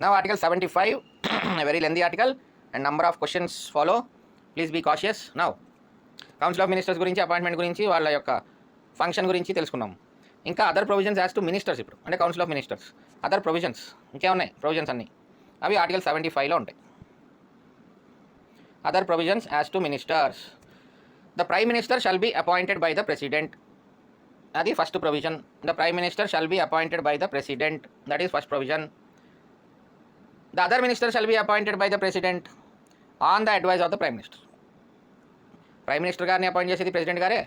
Now article 75, a very lengthy article and number of questions follow. Please be cautious. Now council of ministers గురించి, appointment గురించి, వాళ్ళ యొక్క function గురించి తెలుసుకున్నాం. ఇంకా other provisions as to ministers. ఇప్పుడు అంటే council of ministers other provisions ఇంకేమున్నాయి ప్రొవిజన్స్ అన్నీ, అవి ఆర్టికల్ 75లో ఉంటాయి. Other provisions as to ministers. The prime minister shall be appointed by the president. అది first provision. The prime minister shall be appointed by the president. That is first provision. The other minister shall be appointed by the president on the advice of the prime minister. Prime minister గారిని appoint చేసేది president గారే,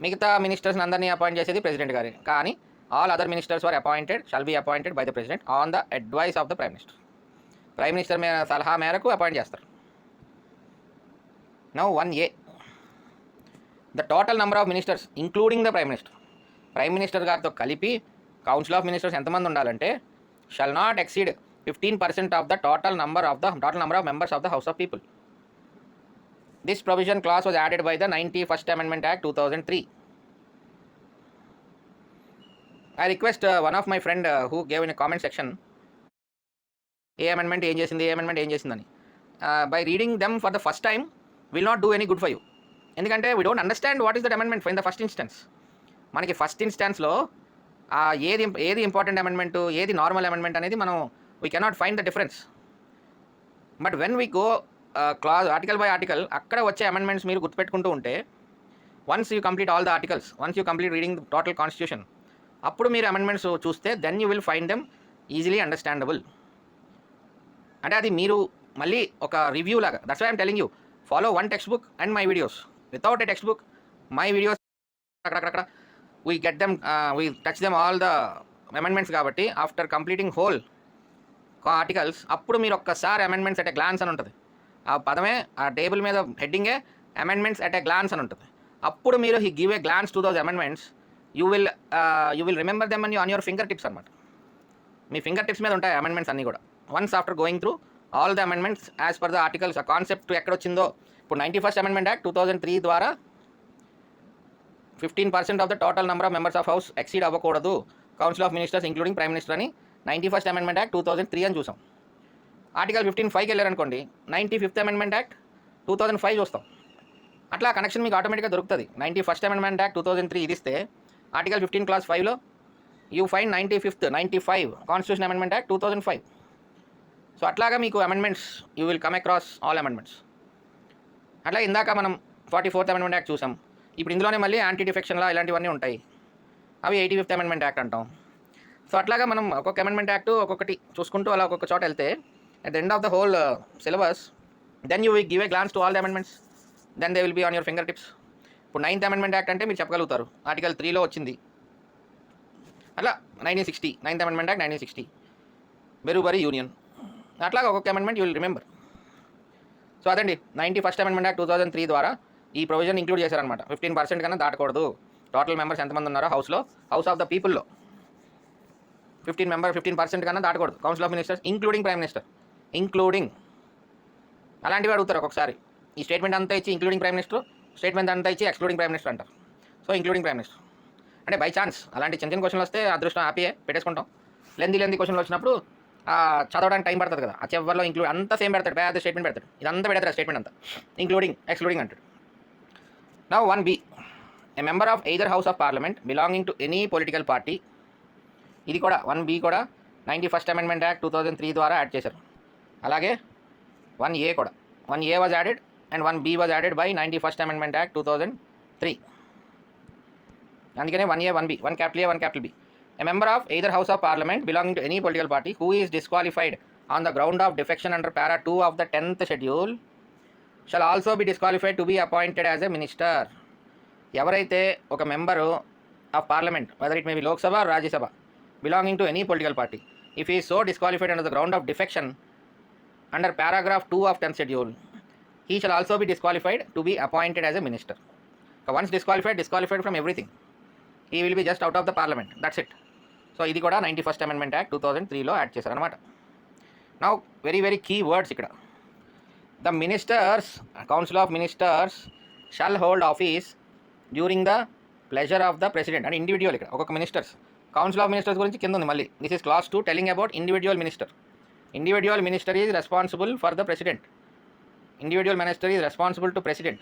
మిగతా మినిస్టర్స్ని అందరినీ appoint చేసేది president గారే. కానీ all other ministers are appointed, shall be appointed by the president on the advice of the prime minister. Prime minister సలహా మేరకు అపాయింట్ చేస్తారు. Now 1A, the total number of ministers including the prime minister. Prime minister గారితో కలిపి council of ministers ఎంతమంది ఉండాలంటే shall not exceed 15% of the total number of members of the House of People. This provision clause was added by the 91st Amendment Act 2003. I request one of my friend who gave in a comment section A amendment ఏం చేసిందని, by reading them for the first time will not do any good for you. ఎందుకంటే we don't understand what is that amendment in the first instance. మనకి first ఇన్స్టాన్స్లో ఏది important amendment, ఏది normal amendment అనేది మనం we cannot find the difference. But when we go clause article by article, అక్కడ వచ్చే amendments మీరు గుర్తుపెట్టుకుంటూ ఉంటే, once you complete all the articles, once you complete reading the total constitution, అప్పుడు మీరు అమెండ్మెంట్స్ చూస్తే then you will find them easily understandable. అంటే అది మీరు మళ్ళీ ఒక రివ్యూ లాగా. That's why I'm telling you, follow one textbook and my videos. Without a textbook my videos అక్కడక్కడ we get them, we touch them all the amendments. కాబట్టి after completing whole articles అప్పుడు మీరు ఒక్కసారి amendments at a glance అని ఉంటుంది. ఆ పదమే, ఆ టేబుల్ మీద హెడ్డింగే అమెండ్మెంట్స్ ఎట్ ఎ గ్లాన్స్ అని ఉంటుంది. అప్పుడు మీరు give a glance to those amendments, you will remember them on your finger tips అనమాట. మీ ఫింగర్ టిప్స్ మీద ఉంటాయి అమెండ్మెంట్స్ అన్నీ కూడా. Once after going through all the amendments as per the articles, ఆ కాన్సెప్ట్ ఎక్కడొచ్చిందో. ఇప్పుడు 91st Amendment Act 2003 ద్వారా 15% of the total number of members of house exceed అవ్వకూడదు council of ministers including prime minister అని 91st Amendment Act 2003 అని చూసాం. Article 15(5)కి వెళ్ళారనుకోండి, 95th Amendment Act 2005 చూస్తాం. అట్లా కనెక్షన్ మీకు ఆటోమేటిక్గా దొరుకుతుంది. 91st Amendment Act 2003 ఇది ఇస్తే ఆర్టికల్ 15 Clause 5లో you find 95 constitution amendment act 2005. So అట్లాగా మీకు amendments you will come across all amendments. అట్లా ఇందాక మనం 44th Amendment Act చూసాం. ఇప్పుడు ఇందులోనే మళ్ళీ యాంటీ డిఫెక్షన్లా ఇలాంటివన్నీ ఉంటాయి. అవి 85th Amendment Act అంటాం. సో అట్లాగా మనం ఒక్కొక్క అమెండ్మెంట్ యాక్ట్ ఒక్కొక్కటి చూసుకుంటూ అలా ఒక్కొక్క చోట వెళ్తే at the end of the whole syllabus then you will give a glance to all the amendments, then they will be on your fingertips. ఇప్పుడు 9th Amendment Act అంటే మీరు చెప్పగలుగుతారు, ఆర్టికల్ 3లో వచ్చింది. అట్లా 1960 9th Amendment Act 1960 బెరుబరి యూనియన్. అట్లాగా ఒక్కొక్క amendment you will remember. So అదండి 91st Amendment Act 2003 ద్వారా ఈ ప్రొవిజన్ ఇంక్లూడ్ చేశారనమాట. 15% కన్నా దాటకూడదు. టోటల్ మెంబర్స్ ఎంతమంది ఉన్నారో హౌస్లో, హౌస్ ఆఫ్ ద పీపుల్లో 15% కన్నా దాటకూడదు council of ministers including prime minister. Including అలాంటివి అడుగుతారు ఒక్కొక్కసారి. ఈ స్టేట్మెంట్ అంతా ఇచ్చి ఇంక్లూడింగ్ ప్రైమ్ మినిస్టర్, స్టేట్మెంట్ అంతా ఇచ్చి ఎక్స్క్లూడింగ్ ప్రైమ్ మినిస్టర్ అంటారు. సో ఇంక్లూడింగ్ ప్రైమ్ మినిస్టర్ అంటే బై ఛాన్స్ అలాంటి చిన్న చిన్న క్వశ్చన్లు వస్తే అదృష్టం హ్యాపీయే పెట్టేసుకుంటాం. లెందీ క్వశ్చన్లు వచ్చినప్పుడు చదవడానికి టైం పడుతుంది కదా, ఆ చివరిలో ఇంక్లూడ్ అంతా సేమ్ పెడతాడు, పెద్ద స్టేట్మెంట్ పెడతాడు. ఇదంతా పెడతాడు స్టేట్మెంట్ అంతా ఇంక్లూడింగ్ ఎక్స్క్లూడింగ్ అంటాడు. Now 1B, A member of either house of parliament belonging to any political party. ఇది కూడా 1B కూడా 91st Amendment Act 2003 ద్వారా యాడ్ చేశారు. అలాగే 1A కూడా 1A was added and 1B was added by 91st Amendment Act 2003. అందుకనే 1A 1B, 1 capital A 1 capital B. A member of either house of parliament belonging to any political party who is disqualified on the ground of defection under para 2 of the 10th schedule shall also be disqualified to be appointed as a minister. ఎవరైతే ఒక member of parliament, whether it may be Lok Sabha or Rajya Sabha, belonging to any political party, if he is so disqualified under the ground of defection under paragraph 2 of 10th schedule, he shall also be disqualified to be appointed as a minister. So once disqualified from everything, he will be just out of the parliament, that's it. So ఇది కూడా 91st Amendment Act 2003లో add చేశారు అనమాట. Now very key words ఇక్కడ. The ministers, council of ministers shall hold office during the pleasure of the president. అంటే individual ఇక్కడ ఒక్కొక్క ministers. Council of ministers గురించి కింద ఉంది మళ్ళీ. This is class 2 telling about individual minister. Individual minister is responsible for the president. Individual minister is responsible to president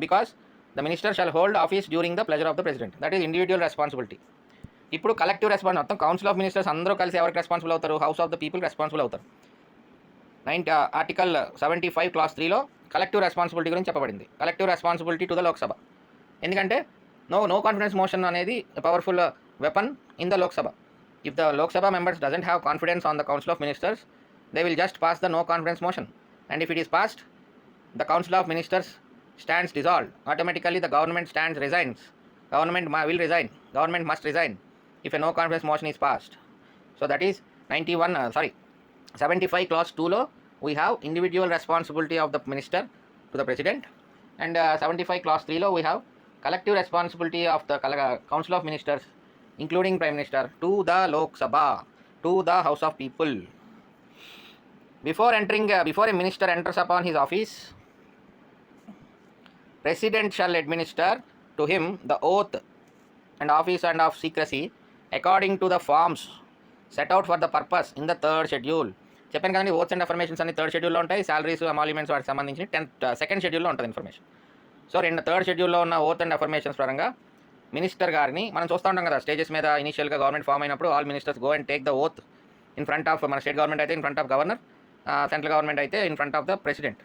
because the minister shall hold office during the pleasure of the president. That is individual responsibility. ఇప్పుడు collective response మొత్తం council of ministers అందరూ కలిసి ఎవరికి responsible అవుతారు? House of the people responsible అవుతారు. Article 75 clause 3లో collective responsibility గురించి చెప్పబడింది. Collective responsibility to the Lok Sabha. ఎందుకంటే నో కాన్ఫిడెన్స్ మోషన్ అనేది powerful weapon in the Lok Sabha. If the Lok Sabha members doesn't have confidence on the council of ministers, they will just pass the no confidence motion. And if it is passed, the council of ministers stands dissolved. Automatically the government resigns. Government will resign. Government must resign if a no confidence motion is passed. So that is 75 clause 2 law. We have individual responsibility of the minister to the president, and 75 clause 3 law we have collective responsibility of the council of ministers, including prime minister, to the Lok Sabha, to the house of people. Before a minister enters upon his office, President shall administer to him the oath and office and of secrecy according to the forms set out for the purpose in the 3rd schedule. చెప్పాను కదండి, oaths and affirmations అన్ని 3rd షెడ్యూల్లో ఉంటాయి. Salaries అమాల్యుమెంట్స్ వాటికి సంబంధించి 2nd షెడ్యూల్లో ఉంటుంది information. So 3rd షెడ్యూల్లో ఉన్న ఓత్ అండ్ అఫర్మేషన్స్ పరంగా మినిస్టర్ గారిని మనం చూస్తూ ఉంటాం కదా, స్టేజెస్ మీద ఇనిషియల్గా గవర్నమెంట్ ఫామ్ అయినప్పుడు all ministers go and take the oath in front of, మన స్టేట్ గవర్నమెంట్ అయితే in front of governor, central government అయితే in front of the president.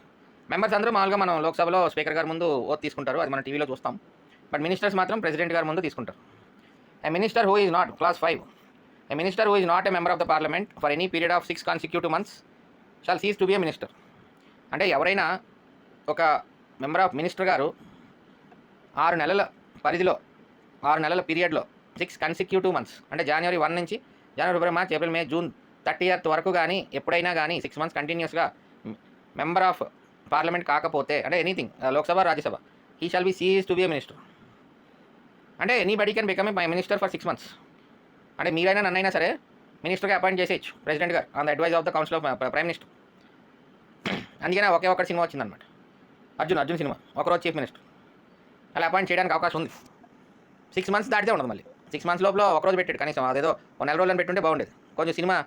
Members అందరూ మామూలుగా మనం లోక్సభలో స్పీకర్ గారి ముందు ఓత్ తీసుకుంటారు, అది మనం టీవీలో చూస్తాం. బట్ మినిస్టర్స్ మాత్రం ప్రెసిడెంట్ గారి ముందు తీసుకుంటారు. A minister who is not, clause 5, a minister who is not a member of the parliament for any period of 6 consecutive months shall cease to be a minister. అంటే ఎవరైనా ఒక member of minister గారు 6 నెలల పరిధిలో, 6 నెలల పీరియడ్లో 6 consecutive months అంటే జనవరి 1 నుంచి జనవరి, ఫిబ్రవరి, మార్చ్, ఏప్రిల్, మే, జూన్ 30th వరకు కానీ ఎప్పుడైనా కానీ 6 months కంటిన్యూస్గా మెంబర్ ఆఫ్ పార్లమెంట్ కాకపోతే, అంటే anything Lok Sabha, Rajya Sabha, he shall be cease to be a minister. అంటే anybody can become a minister for 6 months. అంటే మీరైనా నన్నైనా సరే మినిస్టర్గా అపాయింట్ చేసేయచ్చు ప్రెసిడెంట్ గారు on the advice of the council of prime minister. అందుకనే ఒకే ఒక్కటి సినిమా వచ్చిందనమాట, అర్జున్ సినిమా, ఒకరోజు చీఫ్ మినిస్టర్. అలా అపాయింట్ చేయడానికి అవకాశం ఉంది. 6 months దాటితే ఉండదు. మళ్ళీ 6 months లోపల ఒకరోజు పెట్టాడు కనీసం, అదేదో ఒక నెల రోజులను పెట్టుంటే బాగుండేది. కొంచెం సినిమా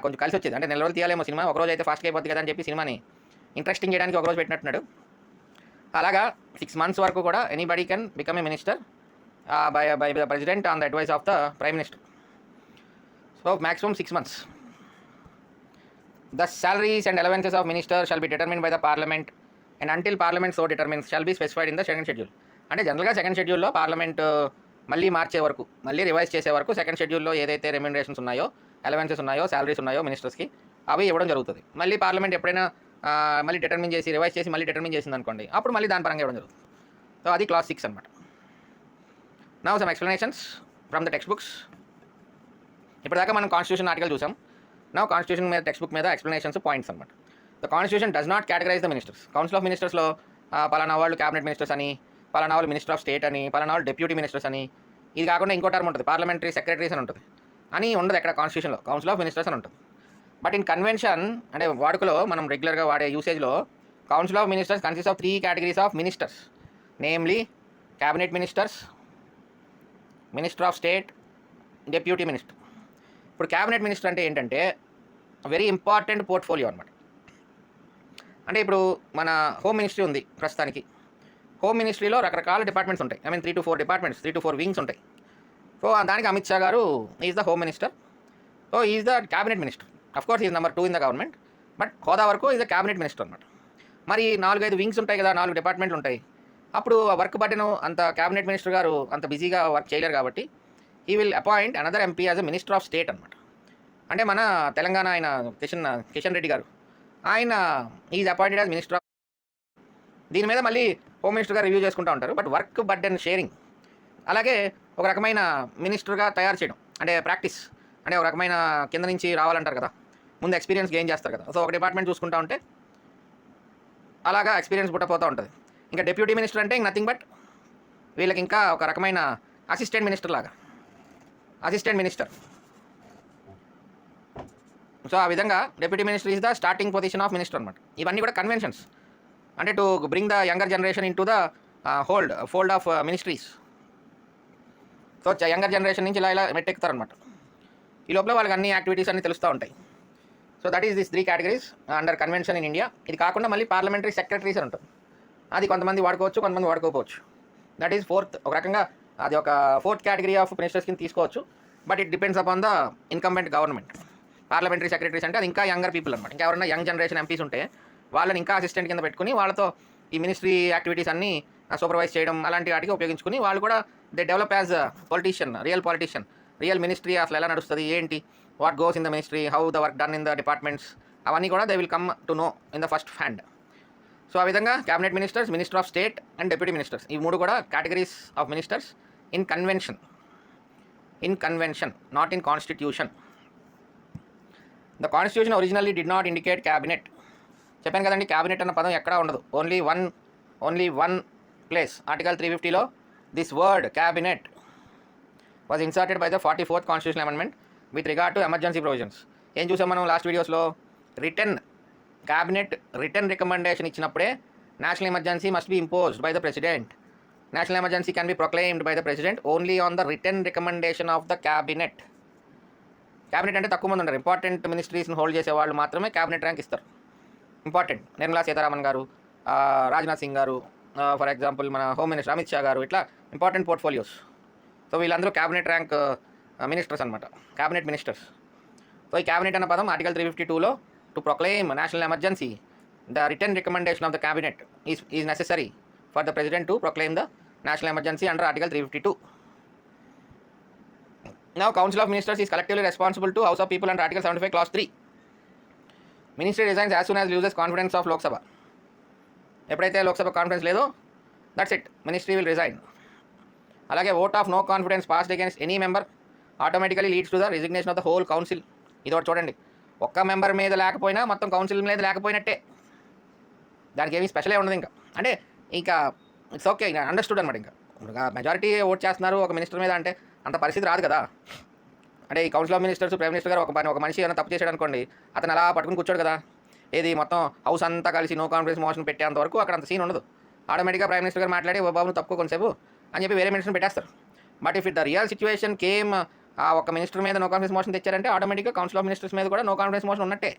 కొంచెం కలిసి వచ్చేది. అంటే నెల రోజులు తీయాలేమో సినిమా, ఒకరోజు అయితే ఫాస్ట్గా అయిపోద్ది కదా అని చెప్పి సినిమాని ఇంట్రెస్టింగ్ చేయడానికి ఒకరోజు పెట్టినట్టున్నాడు. అలాగా 6 months వరకు కూడా anybody can become a minister by the president on the advice of the prime minister. So maximum 6 months. The salaries and allowances of ministers shall be determined by the parliament and until parliament so determines shall be specified in the 2nd schedule. అంటే జనరల్గా 2nd షెడ్యూల్లో parliament మళ్ళీ మార్చే వరకు, మళ్ళీ revise చేసే వరకు 2nd షెడ్యూల్లో ఏదైతే రెమ్యూనరేషన్స్ ఉన్నాయో, అలవెన్సెస్ ఉన్నాయో, సాలరీస్ ఉన్నాయో మినిస్టర్స్కి అవి ఇవ్వడం జరుగుతుంది. మళ్ళీ పార్లమెంట్ ఎప్పుడైనా మళ్ళీ డిటర్మిన్ చేసి, రివైజ్ చేసి మళ్ళీ డిటర్మిన్ చేసింది అనుకోండి, అప్పుడు మళ్ళీ దాని పరంగా ఇవ్వడం జరుగుతుంది. సో అది క్లాస్ 6 అనమాట. Now some explanations from the textbooks. ఇప్పటిదాకా మనం కాన్స్టిట్యూషన్ ఆర్టికల్ చూసాం. నౌ కాన్స్టిట్యూషన్ మీద టెక్స్ట్ బుక్ మీద ఎక్స్ప్లెనేషన్స్, పాయింట్స్ అనమాట. The constitution does not categorize the ministers. Council of మినిస్టర్స్లో పలానా వాళ్ళు క్యాబినెట్ మినిస్టర్స్ అని, పలానా వాళ్ళు మినిస్టర్ ఆఫ్ స్టేట్ అని, పలానా వాళ్ళు డెప్యూటీ మినిస్టర్స్ అని, ఇది కాకుండా ఇంకో టర్మ్ ఉంటుంది పార్లమెంటరీ సెక్రటరీస్ అని ఉంటుంది. అని ఉండదు ఎక్కడ కాన్స్టిట్యూషన్లో, కౌన్సిల్ ఆఫ్ మినిస్టర్స్ అని ఉంటుంది. బట్ ఇన్ కన్వెన్షన్ అంటే వాడుకలో మనం రెగ్యులర్గా వాడే యూసేజ్లో council of ministers consist of 3 categories of ministers, namely cabinet ministers, minister of state, deputy minister. ఇప్పుడు క్యాబినెట్ మినిస్టర్ అంటే ఏంటంటే వెరీ ఇంపార్టెంట్ పోర్ట్ఫోలియో అనమాట. అంటే ఇప్పుడు మన హోమ్ మినిస్ట్రీ ఉంది ప్రస్తుతానికి. హోమ్ మినిస్ట్రీలో రకరకాల డిపార్ట్మెంట్స్ ఉంటాయి. 3 to 4 డిపార్ట్మెంట్స్, 3 to 4 వింగ్స్ ఉంటాయి. సో దానికి అమిత్ షా గారు is the home minister. So is the cabinet minister. Of course is number 2 in the government, but హోదా వరకు ఈజ్ ద క్యాబినెట్ మినిస్టర్ అనమాట. మరి 4-5 వింగ్స్ ఉంటాయి కదా, 4 డిపార్ట్మెంట్లు ఉంటాయి. అప్పుడు వర్క్ బట్టను అంత క్యాబినెట్ మినిస్టర్ గారు అంత బిజీగా వర్క్ చేయలేరు కాబట్టి he will appoint another MP as a minister of state అనమాట. అంటే మన తెలంగాణ ఆయన కిషన్ రెడ్డి గారు, ఆయన is appointed as minister of. దీని మీద మళ్ళీ హోమ్ మినిస్టర్గా రివ్యూ చేసుకుంటూ ఉంటారు. బట్ వర్క్ బర్డెన్ షేరింగ్, అలాగే ఒక రకమైన మినిస్టర్గా తయారు చేయడం, అంటే ప్రాక్టీస్, అంటే ఒక రకమైన కింద నుంచి రావాలంటారు కదా, ముందు ఎక్స్పీరియన్స్ గెయిన్ చేస్తారు కదా. సో ఒక డిపార్ట్మెంట్ చూసుకుంటా ఉంటే అలాగా ఎక్స్పీరియన్స్ పుట్టపోతూ ఉంటుంది. ఇంకా డిప్యూటీ మినిస్టర్ అంటే నథింగ్ బట్ వీళ్ళకి ఇంకా ఒక రకమైన అసిస్టెంట్ మినిస్టర్ లాగా, అసిస్టెంట్ మినిస్టర్. సో ఆ విధంగా deputy minister is the starting position of minister అనమాట. ఇవన్నీ కూడా కన్వెన్షన్స్, అంటే to bring the younger generation in to the fold of ministries. So younger generation నుంచి ఇలా మెట్టెక్కుతారనమాట. ఈ లోపల వాళ్ళకి అన్ని యాక్టివిటీస్ అన్నీ తెలుస్తూ ఉంటాయి. So that is this 3 categories under convention in India. ఇది కాకుండా మళ్ళీ పార్లమెంటరీ సెక్రటరీస్ అని ఉంటుంది. అది కొంతమంది వాడుకోవచ్చు, కొంతమంది వాడుకోకపోవచ్చు. దట్ ఈస్ ఫోర్త్, ఒక రకంగా అది ఒక ఫోర్త్ కేటగిరీ ఆఫ్ మినిస్టర్స్ కింద తీసుకోవచ్చు. But it depends upon the incumbent government. Parliamentary secretaries అంటే అది ఇంకా యంగర్ పీపుల్ అనమాట. ఇంకా ఎవరైనా యంగ్ జనరేషన్ ఎంపీస్ ఉంటే వాళ్ళని ఇంకా అసిస్టెంట్ కింద పెట్టుకుని వాళ్ళతో ఈ మినిస్ట్రీ యాక్టివిటీస్ అన్నీ సూపర్వైజ్ చేయడం అలాంటి వాటికి ఉపయోగించుకుని వాళ్ళు కూడా they develop as politician, real ministry అసలు ఎలా నడుస్తుంది, ఏంటి, what goes in the ministry, how the work done in the departments, అవన్నీ కూడా they will come to know in the first hand. So ఆ విధంగా cabinet ministers, minister of state and deputy ministers, ఈ 3 కూడా categories of ministers in convention, not in constitution. The constitution originally did not indicate cabinet. చెప్పాను కదండి, cabinet అన్న పదం ఎక్కడా ఉండదు. ఓన్లీ వన్ ప్లేస్ ఆర్టికల్ 350లో this word cabinet was inserted by the 44th constitution amendment with regard to emergency provisions. ఏం చూసాం మనం లాస్ట్ వీడియోస్లో, క్యాబినెట్ రిటర్న్ రికమెండేషన్ ఇచ్చినప్పుడే national emergency must be imposed by the president. National emergency can be proclaimed by the president only on the written recommendation of the cabinet. Cabinet అంటే తక్కువ మంది ఉంటారు. Important మినిస్ట్రీస్ని hold చేసే వాళ్ళు మాత్రమే cabinet rank ఇస్తారు. Important Nirmala Sitharaman గారు, రాజ్నాథ్ సింగ్ గారు, ఫర్ ఎగ్జాంపుల్ మన హోమ్ మినిస్టర్ అమిత్ షా గారు, ఇట్లా ఇంపార్టెంట్ పోర్ట్ఫోలియోస్. సో వీళ్ళందరూ క్యాబినెట్ ర్యాంక్ మినిస్టర్స్ అనమాట, క్యాబినెట్ మినిస్టర్స్. సో ఈ క్యాబినెట్ అన్న పదం ఆర్టికల్ 352లో to proclaim national emergency the written recommendation of the cabinet is necessary for the president to proclaim the national emergency under article 352. Now Council of Ministers is collectively responsible to House of People under Article 75 Clause 3. Ministry resigns as soon as loses confidence of Lok Sabha. ఎప్పుడైతే Lok Sabha confidence లేదో that's it, ministry will resign. అలాగే vote of no confidence passed against any member automatically leads to the resignation of the whole council. ఇది ఒకటి చూడండి, ఒక్క member మీద లేకపోయినా మొత్తం కౌన్సిల్ మీద లేకపోయినట్టే, దానికి ఏమీ స్పెషలే ఉండదు. ఇంకా ఇట్స్ ఓకే, అండర్స్టూడ్ అనమాట. ఇంకా మెజారిటీ ఓట్ చేస్తున్నారు ఒక మినిస్టర్ మీద అంటే అంత పరిస్థితి రాదు కదా. అంటే ఈ council of ministers, prime minister గారు ఒక మనిషి ఏమైనా తప్పు చేశాడు అనుకోండి, అతను అలా పట్టుకుని కూర్చోడు కదా. ఏది మొత్తం హౌస్ అంతా కలిసి నో కాన్ఫిడెన్స్ మోషన్ పెట్టేంత వరకు అక్కడ అంత సీన్ ఉండదు. ఆటోమేటిక్గా ప్రైమ్ మినిస్టర్ గారు మాట్లాడి ఓ బాబును తప్పుకో కొంతసేపు అని చెప్పి వేరే మినిస్టర్ని పెట్టేస్తారు. But if it the real situation came, ఆ ఒక మినిస్టర్ మీద నో కాన్ఫిడెన్స్ మోషన్ తెచ్చారంటే ఆటోమేటిక్గా కౌన్సిల్ ఆఫ్ మినిస్టర్స్ మీద కూడా నో కాన్ఫిడెన్స్ మోషన్ ఉన్నట్టే.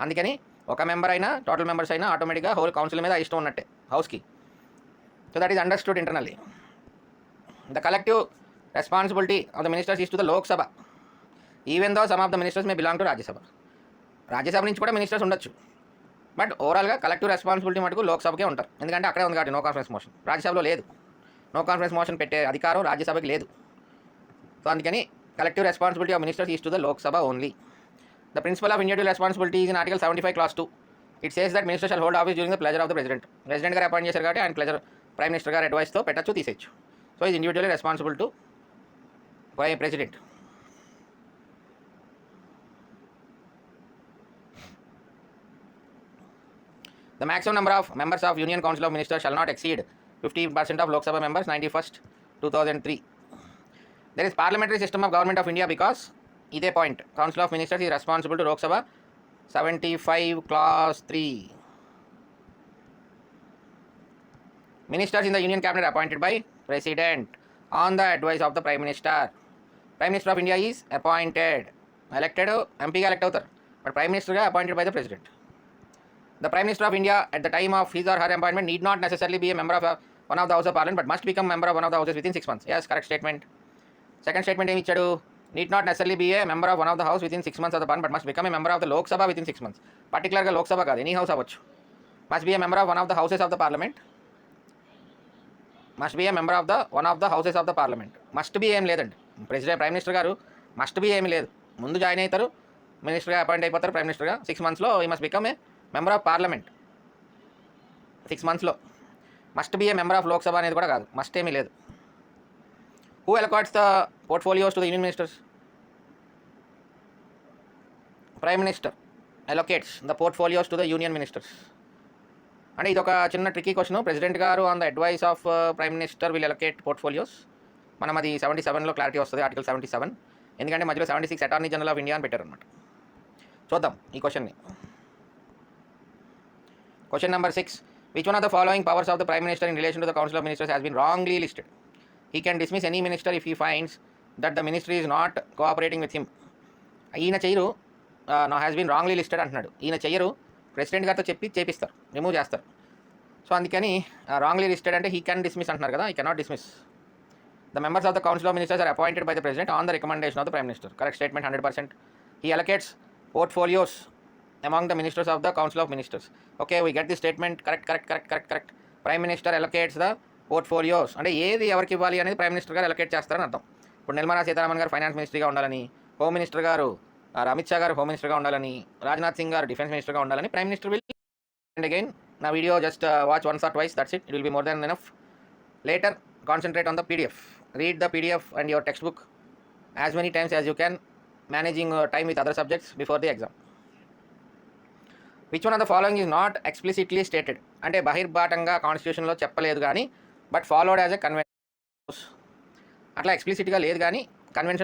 అందుకని ఒక మెంబర్ అయినా టోటల్ మెంబర్స్ అయినా ఆటోమేటిక్గా హోల్ కౌన్సిల్ మీద ఇష్టం ఉన్నట్టే హౌస్కి. So that is understood internally. The collective responsibility of the ministers is to the Lok Sabha even though some of the ministers May belong to Rajya Sabha. Rajya Sabha నుంచి కూడా మినిస్టర్స్ ఉండొచ్చు, బట్ ఓవరాల్గా కలెక్టివ్ రెస్పాన్సిబిలిటీ మటుకు లోక్సభకే ఉంటారు. ఎందుకంటే అక్కడే ఉంది కాబట్టి నో కాన్ఫిడెన్స్ మోషన్. రాజ్యసభలో లేదు, నో కాన్ఫిడెన్స్ మోషన్ పెట్టే అధికారం రాజ్యసభకి లేదు. సో అందుకని collective responsibility of ministers is to the Lok Sabha only. The principle of individual responsibility in article 75 Clause 2. It says that minister shall hold office during the pleasure of the president. President గారు appoint చేశారు కాబట్టి ఆయన pleasure, prime minister గారు అడ్వైస్తో పెట్టచ్చు, తీసేయచ్చు. So is individually responsible to president. The maximum number of members of Union Council of Ministers shall not exceed 15% of Lok Sabha members, 91st 2003. There is parliamentary system of government of India because ఇదే point, Council of Ministers is responsible to Lok Sabha 75 Clause 3. Ministers in the Union Cabinet appointed by President on the advice of the Prime Minister. Prime Minister of India is appointed, elected, MP elect అవుతారు, but Prime Minister గా appointed by the President. The Prime Minister of India at the time of his or her appointment need not necessarily be a member of one of the House of Parliament but must become member of one of the houses within 6 months. Yes, correct statement. Second statement ఏమి ఇచ్చాడు, need not necessarily be a member of one of the house within 6 months of the parliament but must become a member of the Lok Sabha within 6 months. పర్టికులర్గా లోక్ సభ కాదు, any house అవ్వచ్చు. must be a member of one of the houses of the parliament. must be a member of the one of the houses of the parliament. must be ఏం లేదండి, prime minister గారు must be ఏమి లేదు. ముందు join అవుతారు, మినిస్టర్గా appoint అయిపోతారు prime మినిస్టర్గా. 6 monthsలో ఈ must become a member of parliament. 6 monthsలో must be a member of Lok Sabha అనేది కూడా కాదు, మస్ట్ ఏమీ లేదు. Who allocates the portfolios to the union ministers? Prime minister allocates the portfolios to the union ministers. అంటే ఇది ఒక చిన్న ట్రికీ క్వశ్చన్. ప్రెసిడెంట్ గారు on the advice of prime minister will allocate portfolios. మనం అది 77లో క్లారిటీ వస్తుంది, ఆర్టికల్ 77. ఎందుకంటే మధ్యలో 76 అటార్నీ జనరల్ ఆఫ్ ఇండియా అని పెట్టారనమాట. చూద్దాం ఈ క్వశ్చన్ని. Question number 6. Which one of the following powers of the Prime Minister in relation to the Council of Ministers has been wrongly listed? He can dismiss any minister if he finds that the ministry is not cooperating with him. ఈయన చేయరు, నా has been wrongly listed అంటున్నాడు. ఈయన చెయ్యరు, president గారితో చెప్పి చేపిస్తారు, remove చేస్తారు. సో అందుకని రాంగ్లీ లిస్టెడ్ అంటే హీ క్యాన్ డిస్మిస్ అంటున్నారు కదా, he cannot dismiss. The members of the council of ministers are appointed by the president on the recommendation of the prime minister. Correct statement, 100%. He allocates portfolios among the ministers of the council of ministers. Okay, we get the statement. Correct. Prime minister allocates the portfolios. అంటే ఏది ఎవరికి ఇవ్వాలి అనేది prime minister గారు allocate చేస్తారని అర్థం. ఇప్పుడు నిర్మలా సీతారామన్ గారు ఫైనాన్స్ మినిస్టర్గా ఉండాలని, హోమ్ మినిస్టర్ గారు అమిత్ షా గారు హోమ్ మినిస్టర్గా ఉండాలని, రాజ్నాథ్ సింగ్ గారు డిఫెన్స్ మినిస్టర్గా ఉండాలని prime minister will. And again నా video just watch once or twice, that's it. It will be more than enough. Later concentrate on the PDF. Read the PDF and your textbook as many times as you can, managing time with other subjects before the exam. Which one of the following is not explicitly stated? అంటే బహిర్భాటంగా కాన్స్టిట్యూషన్లో చెప్పలేదు కానీ but followed as a convention. అట్లా ఎక్స్ప్లిసిట్గా లేదు కానీ convention